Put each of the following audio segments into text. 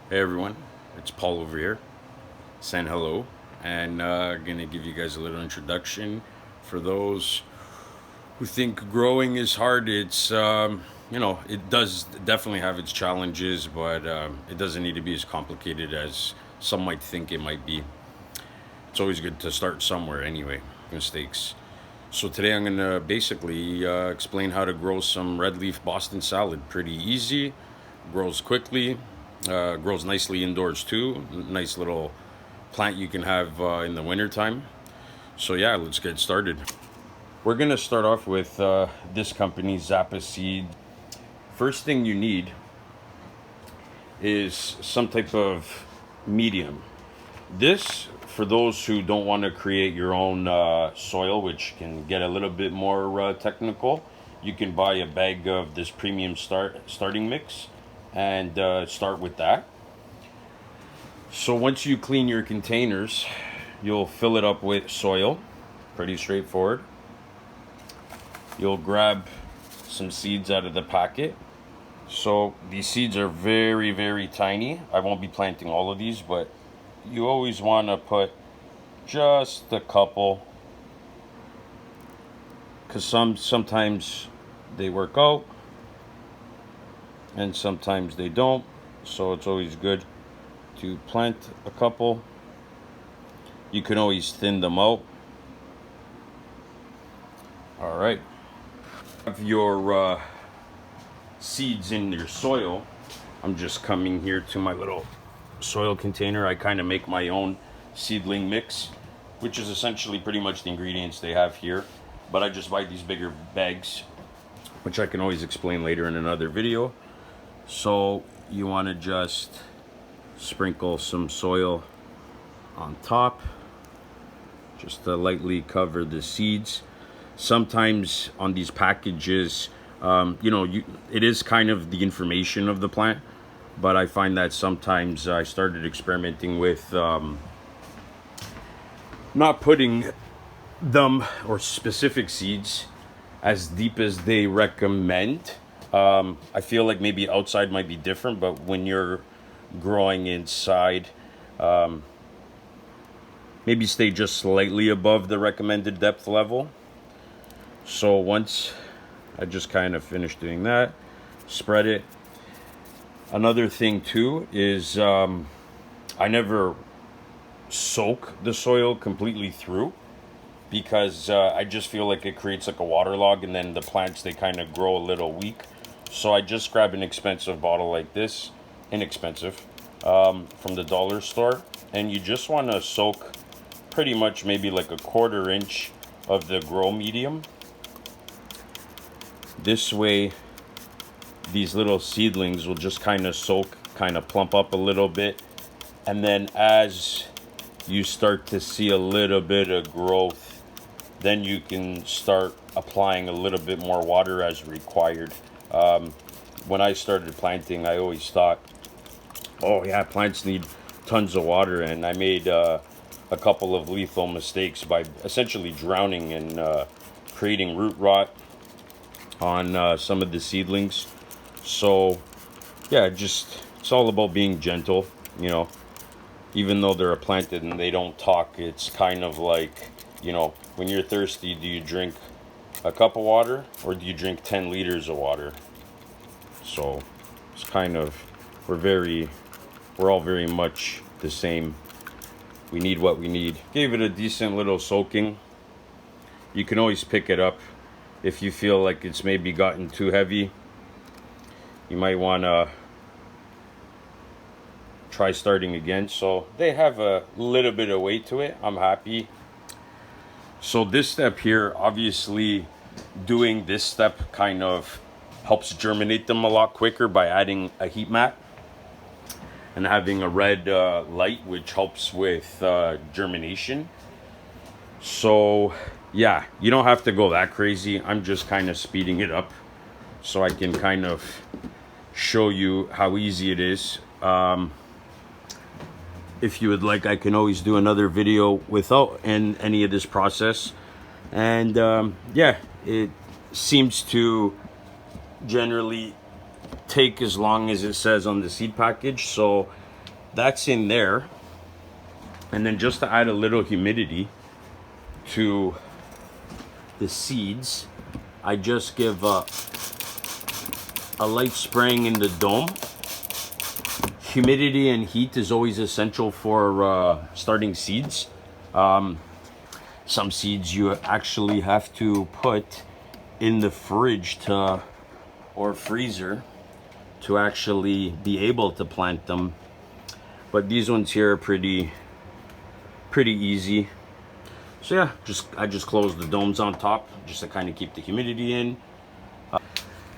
Hey everyone, it's Paul over here, saying hello, and gonna give you guys a little introduction. For those who think growing is hard, it does definitely have its challenges, but it doesn't need to be as complicated as some might think it might be. It's always good to start somewhere anyway, mistakes. So today I'm gonna basically explain how to grow some red leaf Boston salad. Pretty easy, grows quickly, grows nicely indoors too. Nice little plant you can have in the wintertime. So yeah, let's get started. We're gonna start off with this company, Zappa Seed. First thing you need is some type of medium. This, for those who don't want to create your own soil, which can get a little bit more technical, you can buy a bag of this premium starting mix and start with that. So once you clean your containers, you'll fill it up with soil. Pretty straightforward. You'll grab some seeds out of the packet. So these seeds are very, very tiny. I won't be planting all of these, but you always want to put just a couple, because sometimes they work out and sometimes they don't. So it's always good to plant a couple. You can always thin them out. All right. Have your seeds in your soil. I'm just coming here to my little soil container. I kind of make my own seedling mix, which is essentially pretty much the ingredients they have here. But I just buy these bigger bags, which I can always explain later in another video. So you want to just sprinkle some soil on top, just to lightly cover the seeds. Sometimes on these packages, it is kind of the information of the plant, but I find that sometimes I started experimenting with not putting them or specific seeds as deep as they recommend. I feel like maybe outside might be different, but when you're growing inside, maybe stay just slightly above the recommended depth level. So once I just kind of finished doing that, spread it. Another thing too is I never soak the soil completely through, because I just feel like it creates like a waterlog, and then the plants, they kind of grow a little weak. So I just grab an expensive bottle like this, inexpensive, from the dollar store, and you just want to soak pretty much maybe like a 1/4 inch of the grow medium. This way these little seedlings will just kind of soak, kind of plump up a little bit, and then as you start to see a little bit of growth, then you can start applying a little bit more water as required. When I started planting, I always thought, oh yeah, plants need tons of water, and I made a couple of lethal mistakes by essentially drowning and creating root rot on some of the seedlings. So yeah, just it's all about being gentle, you know. Even though they're planted and they don't talk, it's kind of like, when you're thirsty, do you drink a cup of water or do you drink 10 liters of water? So it's kind of, we're all very much the same. We need what we need. Gave it a decent little soaking. You can always pick it up if you feel like it's maybe gotten too heavy. You might want to try starting again. So they have a little bit of weight to it. I'm happy. So this step here, obviously doing this step kind of helps germinate them a lot quicker by adding a heat mat and having a red light, which helps with germination. So yeah, you don't have to go that crazy. I'm just kind of speeding it up so I can kind of show you how easy it is. If you would like, I can always do another video without any of this process. And yeah, it seems to generally take as long as it says on the seed package. So that's in there. And then just to add a little humidity to the seeds, I just give a light spraying in the dome. Humidity and heat is always essential for starting seeds. Some seeds you actually have to put in the fridge or freezer to actually be able to plant them. But these ones here are pretty easy. So yeah, I just close the domes on top just to kind of keep the humidity in.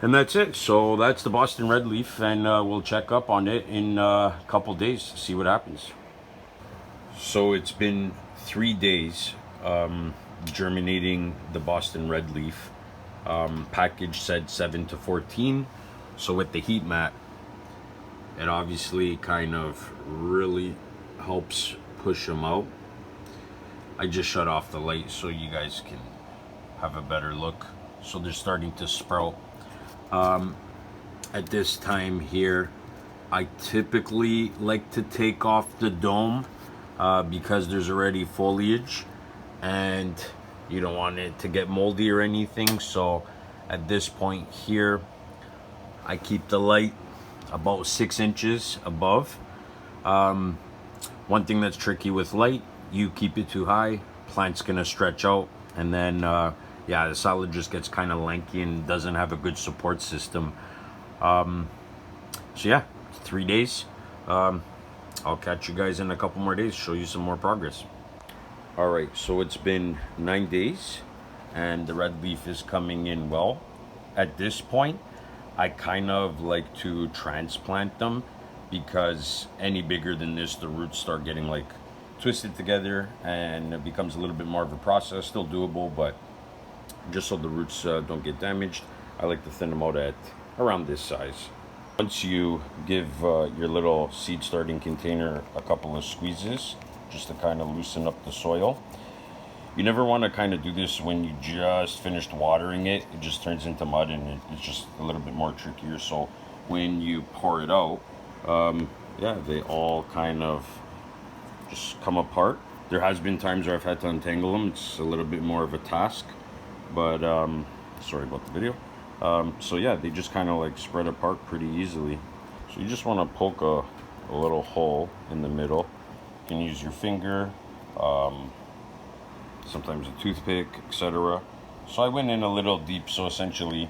And that's it. So that's the Boston Red Leaf, and we'll check up on it in a couple days, see what happens. So it's been 3 days germinating the Boston Red Leaf. Package said 7 to 14. So with the heat mat, it obviously kind of really helps push them out. I just shut off the light so you guys can have a better look. So they're starting to sprout. At this time here, I typically like to take off the dome because there's already foliage and you don't want it to get moldy or anything. So at this point here, I keep the light about 6 inches above. One thing that's tricky with light, you keep it too high, plant's gonna stretch out, and then yeah, the salad just gets kind of lanky and doesn't have a good support system. So yeah, 3 days. I'll catch you guys in a couple more days, show you some more progress. All right, so it's been 9 days and the red leaf is coming in well. At this point, I kind of like to transplant them because any bigger than this, the roots start getting like twisted together and it becomes a little bit more of a process. Still doable, but just so the roots don't get damaged, I like to thin them out at around this size. Once you give your little seed starting container a couple of squeezes just to kind of loosen up the soil. You never want to kind of do this when you just finished watering it. It just turns into mud and it's just a little bit more trickier. So when you pour it out, yeah, they all kind of just come apart. There has been times where I've had to untangle them. It's a little bit more of a task, but sorry about the video. So yeah, they just kind of like spread apart pretty easily. So you just want to poke a little hole in the middle. You can use your finger, sometimes a toothpick, etc. So I went in a little deep, so essentially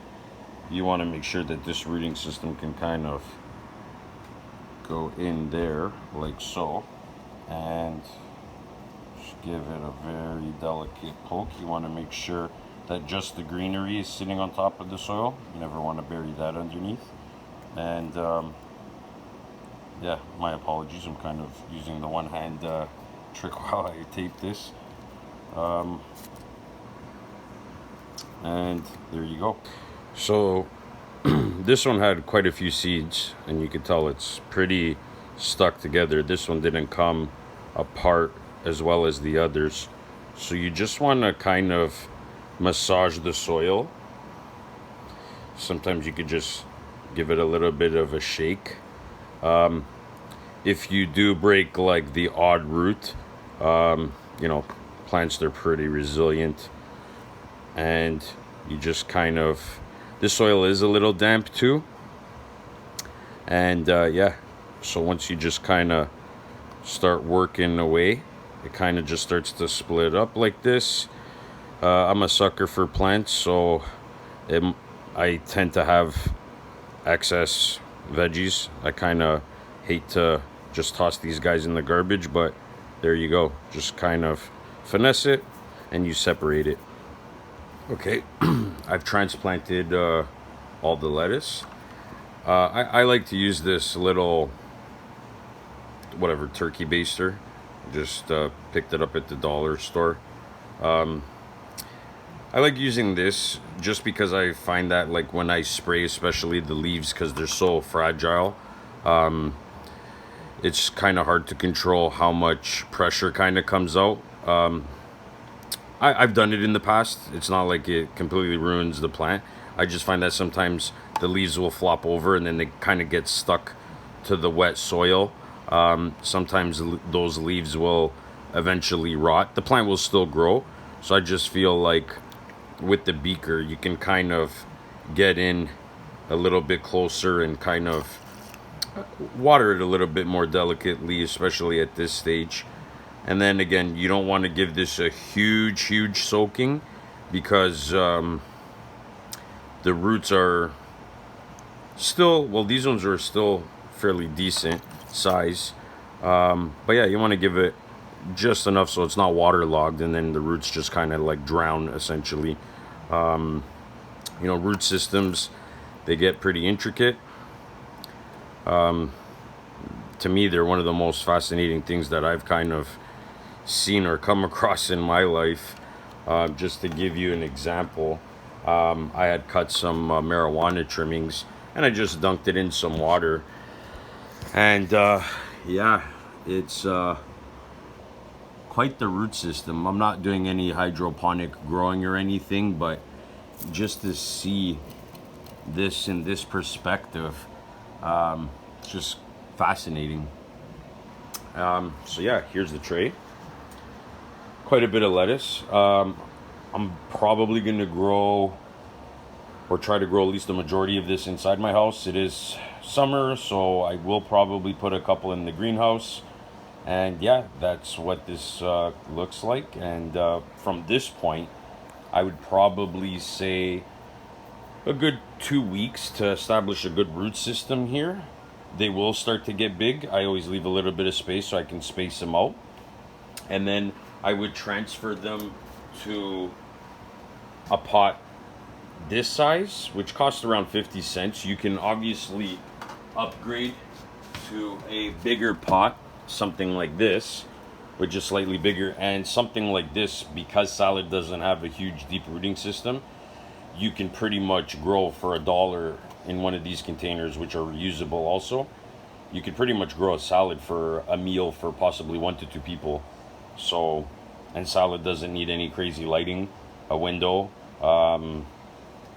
you want to make sure that this rooting system can kind of go in there like so, and just give it a very delicate poke. You want to make sure that just the greenery is sitting on top of the soil. You never want to bury that underneath. And yeah, my apologies, I'm kind of using the one hand trick while I tape this. And there you go. So this one had quite a few seeds and you can tell it's pretty stuck together. This one didn't come apart as well as the others. So you just want to kind of massage the soil. Sometimes you could just give it a little bit of a shake. If you do break like the odd root, you know, plants, they're pretty resilient, and you just kind of, this soil is a little damp too, and yeah, so once you just kind of start working away, it kind of just starts to split up like this. I'm a sucker for plants, so I tend to have excess veggies. I kind of hate to just toss these guys in the garbage, but there you go. Just kind of finesse it and you separate it. Okay, I've transplanted all the lettuce. I like to use this little, whatever, turkey baster. Just picked it up at the dollar store. I like using this just because I find that like when I spray, especially the leaves, because they're so fragile, it's kind of hard to control how much pressure kind of comes out. I've done it in the past. It's not like it completely ruins the plant. I just find that sometimes the leaves will flop over and then they kind of get stuck to the wet soil. Sometimes those leaves will eventually rot. The plant will still grow. So I just feel like with the beaker, you can kind of get in a little bit closer and kind of water it a little bit more delicately, especially at this stage. And then again, you don't want to give this a huge soaking, because the roots are still, well, these ones are still fairly decent size. But yeah, you want to give it just enough so it's not waterlogged, and then the roots just kind of like drown essentially. You know, root systems, they get pretty intricate. To me, they're one of the most fascinating things that I've kind of seen or come across in my life. Just to give you an example, I had cut some marijuana trimmings, and I just dunked it in some water. And yeah, it's quite the root system. I'm not doing any hydroponic growing or anything, but just to see this in this perspective, it's just fascinating. So yeah, here's the tray. Quite a bit of lettuce. I'm probably going to grow, or try to grow, at least the majority of this inside my house. It is summer, so I will probably put a couple in the greenhouse. And yeah, that's what this looks like. And from this point, I would probably say a good 2 weeks to establish a good root system here. They will start to get big. I always leave a little bit of space so I can space them out. And then I would transfer them to a pot this size, which costs around 50 cents. You can obviously upgrade to a bigger pot, something like this, which is slightly bigger, and something like this, because salad doesn't have a huge deep rooting system, you can pretty much grow for $1 in one of these containers, which are reusable also. You could pretty much grow a salad for a meal for possibly 1 to 2 people. So, and salad doesn't need any crazy lighting, a window,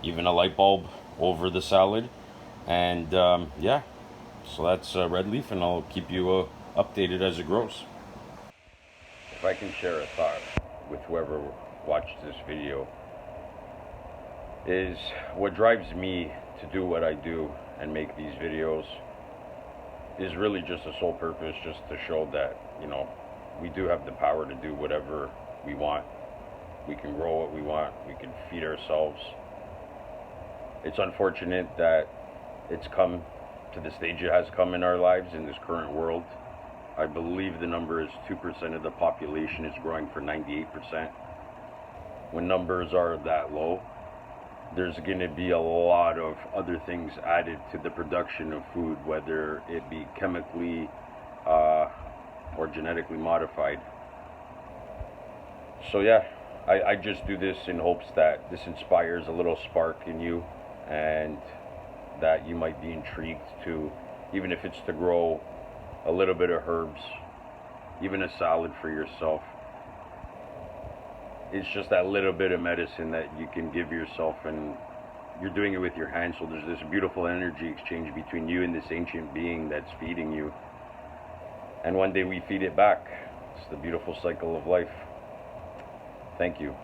even a light bulb over the salad. And yeah, so that's red leaf, and I'll keep you updated as it grows. If I can share a thought with whoever watched this video, is what drives me to do what I do and make these videos is really just a sole purpose, just to show that, you know, we do have the power to do whatever we want. We can grow what we want. We can feed ourselves. It's unfortunate that it's come to the stage it has come in our lives in this current world. I believe the number is 2% of the population is growing for 98%. When numbers are that low, there's going to be a lot of other things added to the production of food, whether it be chemically or genetically modified. So yeah, I just do this in hopes that this inspires a little spark in you, and that you might be intrigued to, even if it's to grow a little bit of herbs, even a salad for yourself. It's just that little bit of medicine that you can give yourself, and you're doing it with your hands, so there's this beautiful energy exchange between you and this ancient being that's feeding you. And one day we feed it back. It's the beautiful cycle of life. Thank you.